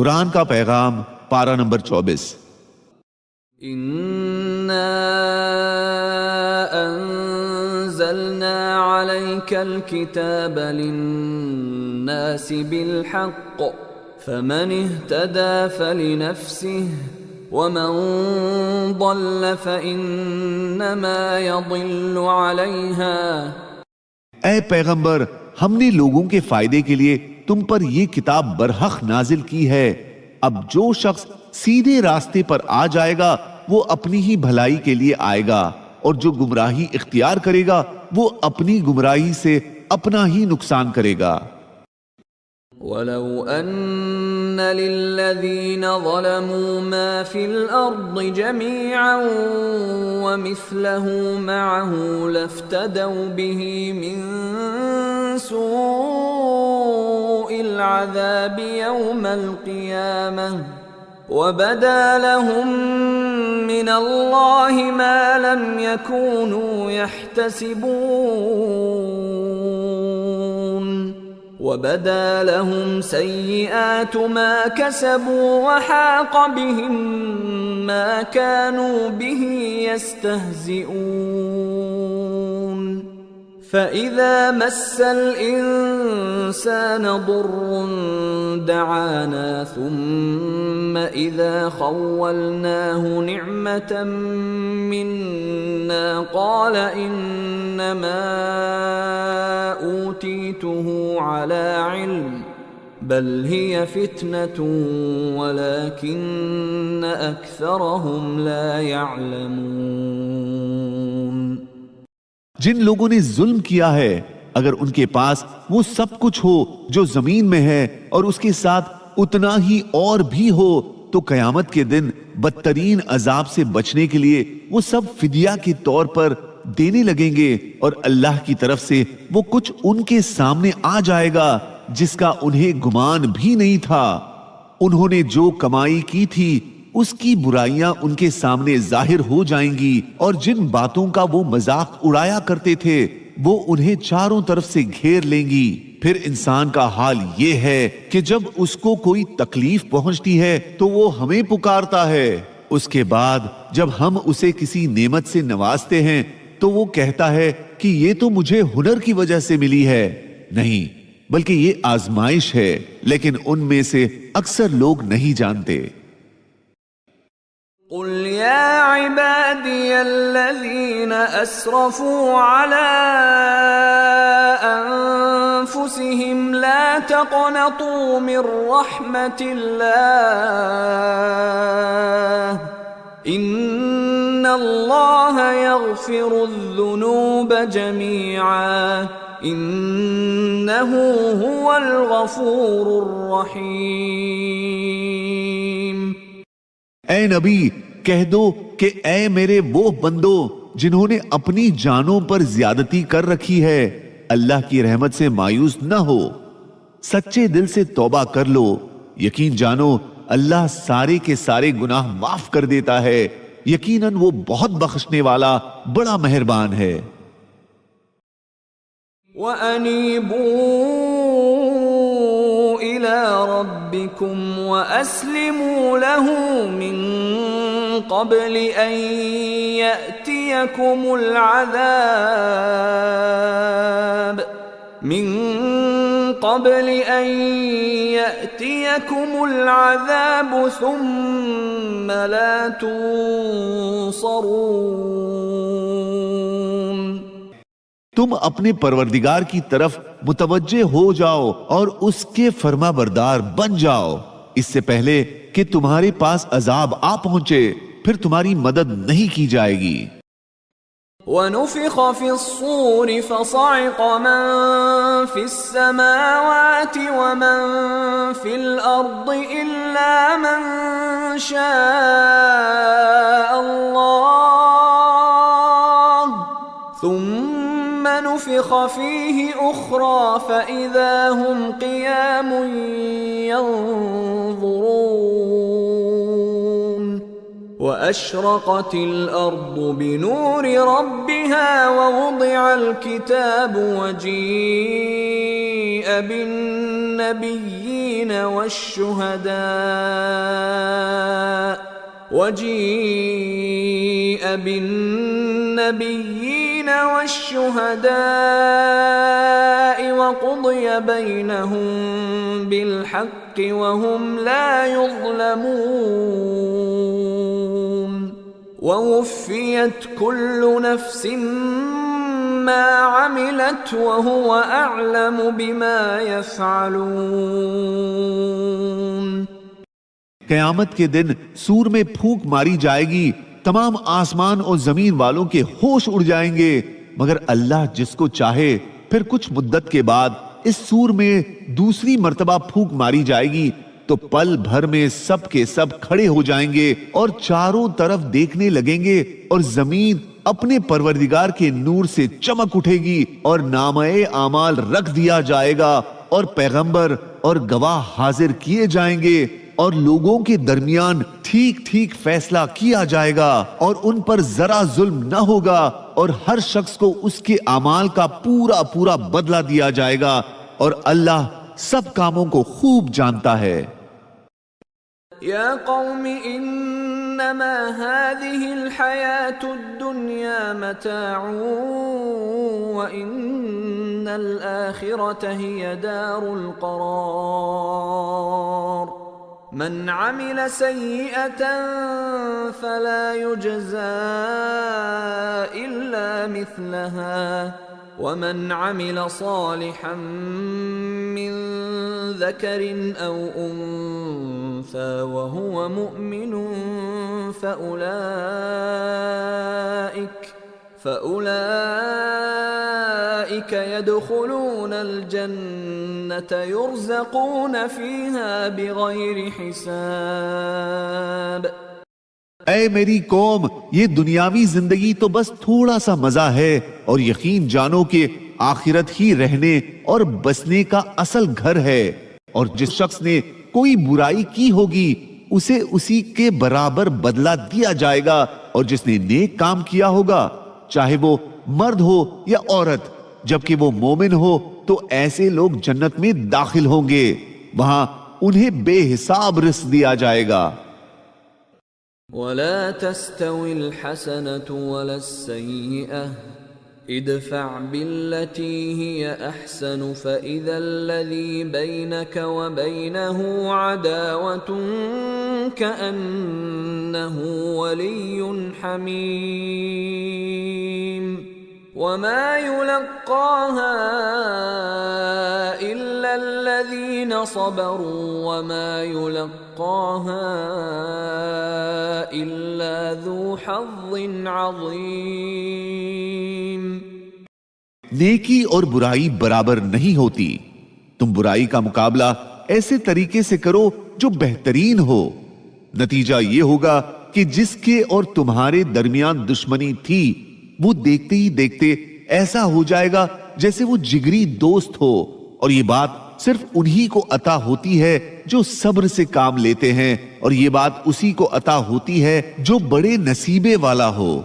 قرآن کا پیغام، پارہ نمبر 24۔ اِنَّا أَنزَلْنَا عَلَيْكَ الْكِتَابَ لِلنَّاسِ بِالْحَقِّ فَمَنِ اهْتَدَى فَلِنَفْسِهِ وَمَنْ ضَلَّ فَإِنَّمَا يَضِلُّ عَلَيْهَا۔ اے پیغمبر، ہم نے لوگوں کے فائدے کے لیے تم پر یہ کتاب برحق نازل کی ہے۔ اب جو شخص سیدھے راستے پر آ جائے گا وہ اپنی ہی بھلائی کے لیے آئے گا، اور جو گمراہی اختیار کرے گا وہ اپنی گمراہی سے اپنا ہی نقصان کرے گا۔ وَلَوْ أَنَّ لِلَّذِينَ ظَلَمُوا مَا فِي الْأَرْضِ جَمِيعًا وَمِثْلَهُ مَعَهُ لَافْتَدَوْا بِهِ مِنْ سُوءِ الْعَذَابِ يَوْمَ الْقِيَامَةِ وَبَدَا لَهُم مِّنَ اللَّهِ مَا لَمْ يَكُونُوا يَحْتَسِبُونَ وَبَدَا لَهُمْ سَيِّئَاتُ مَا كَسَبُوا وَحَاقَ بِهِمْ مَا كَانُوا بِهِ يَسْتَهْزِئُونَ فَإِذَا مَسَّ الْإِنسَانَ ضُرٌّ دَعَانَا ثُمَّ إِذَا خَوَّلْنَاهُ نِعْمَةً مِنَّا قَالَ إِنَّمَا أُوتِيتُهُ عَلَى عِلْمٍ بَلْ هِيَ فِتْنَةٌ وَلَكِنَّ أَكْثَرَهُمْ لَا يَعْلَمُونَ۔ جن لوگوں نے ظلم کیا ہے اگر ان کے پاس وہ سب کچھ ہو جو زمین میں ہے اور اس کے ساتھ اتنا ہی اور بھی ہو تو قیامت کے دن بدترین عذاب سے بچنے کے لیے وہ سب فدیہ کے طور پر دینے لگیں گے، اور اللہ کی طرف سے وہ کچھ ان کے سامنے آ جائے گا جس کا انہیں گمان بھی نہیں تھا۔ انہوں نے جو کمائی کی تھی اس کی برائیاں ان کے سامنے ظاہر ہو جائیں گی، اور جن باتوں کا وہ مذاق اڑایا کرتے تھے وہ انہیں چاروں طرف سے گھیر لیں گی۔ پھر انسان کا حال یہ ہے کہ جب اس کو کوئی تکلیف پہنچتی ہے تو وہ ہمیں پکارتا ہے، اس کے بعد جب ہم اسے کسی نعمت سے نوازتے ہیں تو وہ کہتا ہے کہ یہ تو مجھے ہنر کی وجہ سے ملی ہے۔ نہیں، بلکہ یہ آزمائش ہے، لیکن ان میں سے اکثر لوگ نہیں جانتے۔ قُلْ يَا عِبَادِيَ الَّذِينَ أَسْرَفُوا عَلَىٰ أَنفُسِهِمْ لَا تَقْنَطُوا مِنْ رَحْمَةِ اللَّهِ إِنَّ اللَّهَ يَغْفِرُ الذُّنُوبَ جَمِيعًا إِنَّهُ هُوَ الْغَفُورُ الرَّحِيمُ۔ اے نبی، کہہ دو کہ اے میرے وہ بندو جنہوں نے اپنی جانوں پر زیادتی کر رکھی ہے، اللہ کی رحمت سے مایوس نہ ہو، سچے دل سے توبہ کر لو، یقین جانو اللہ سارے کے سارے گناہ معاف کر دیتا ہے، یقیناً وہ بہت بخشنے والا بڑا مہربان ہے۔ وَأَنِيبُوا إِلَىٰ رَبِّكُمْ وَأَسْلِمُوا لَهُ مِن قَبْلِ أَن يَأْتِيَكُمُ الْعَذَابُ ثُمَّ لَا تُنصَرُونَ۔ تم اپنے پروردگار کی طرف متوجہ ہو جاؤ اور اس کے فرما بردار بن جاؤ، اس سے پہلے کہ تمہارے پاس عذاب آ پہنچے، پھر تمہاری مدد نہیں کی جائے گی۔ وَنُفِخَ فِي الصُّورِ فَصَعِقَ مَن فِي السَّمَاوَاتِ وَمَن فِي الْأَرْضِ إِلَّا مَن شَاءَ اللَّهُ ثُمَّ نُفِخَ فِيهِ أُخْرَى فَإِذَا هُمْ قِيَامٌ يَنظُرُونَ وَأَشْرَقَتِ الْأَرْضُ بِنُورِ رَبِّهَا وَوُضِعَ الْكِتَابُ وَجِيءَ بِالنَّبِيِّينَ النبيين والشهداء وجيء بالنبيين والشهداء وقضي بينهم بالحق وهم لا يظلمون ووفيت كل نفس ما عملت وهو أعلم بما يفعلون۔ قیامت کے دن سور میں پھونک ماری جائے گی، تمام آسمان اور زمین والوں کے ہوش اڑ جائیں گے، مگر اللہ جس کو چاہے۔ پھر کچھ مدت کے بعد اس سور میں دوسری مرتبہ پھونک ماری جائے گی تو پل بھر میں سب کے سب کھڑے ہو جائیں گے اور چاروں طرف دیکھنے لگیں گے، اور زمین اپنے پروردگار کے نور سے چمک اٹھے گی، اور نامہ اعمال رکھ دیا جائے گا، اور پیغمبر اور گواہ حاضر کیے جائیں گے، اور لوگوں کے درمیان ٹھیک ٹھیک فیصلہ کیا جائے گا، اور ان پر ذرا ظلم نہ ہوگا، اور ہر شخص کو اس کے اعمال کا پورا پورا بدلہ دیا جائے گا، اور اللہ سب کاموں کو خوب جانتا ہے۔ یا قوم انما هذه الحیاة الدنیا متاع وان الآخرة هي دار القرار من عمل سيئة فلا يجزى إلا مثلها ومن عمل صالحا من ذكر أو أنثى وهو مؤمن فأولئك يدخلون الجنة يرزقون فيها بغير حساب۔ اے میری قوم، یہ دنیاوی زندگی تو بس تھوڑا سا مزہ ہے، اور یقین جانو کہ آخرت ہی رہنے اور بسنے کا اصل گھر ہے، اور جس شخص نے کوئی برائی کی ہوگی اسے اسی کے برابر بدلہ دیا جائے گا، اور جس نے نیک کام کیا ہوگا چاہے وہ مرد ہو یا عورت جبکہ وہ مومن ہو تو ایسے لوگ جنت میں داخل ہوں گے، وہاں انہیں بے حساب رزق دیا جائے گا۔ ولا تستوي الحسنة ولا السيئة ادفع بالتي هي أحسن فإذا الذي بينك وبينه عداوة كأنه ولي حميم وما يلقاها إلا الذين صبروا وما يلقاها إلا ذو حظ عظيم۔ نیکی اور برائی برابر نہیں ہوتی، تم برائی کا مقابلہ ایسے طریقے سے کرو جو بہترین ہو، نتیجہ یہ ہوگا کہ جس کے اور تمہارے درمیان دشمنی تھی وہ دیکھتے ہی دیکھتے ایسا ہو جائے گا جیسے وہ جگری دوست ہو، اور یہ بات صرف انہی کو عطا ہوتی ہے جو صبر سے کام لیتے ہیں، اور یہ بات اسی کو عطا ہوتی ہے جو بڑے نصیبے والا ہو۔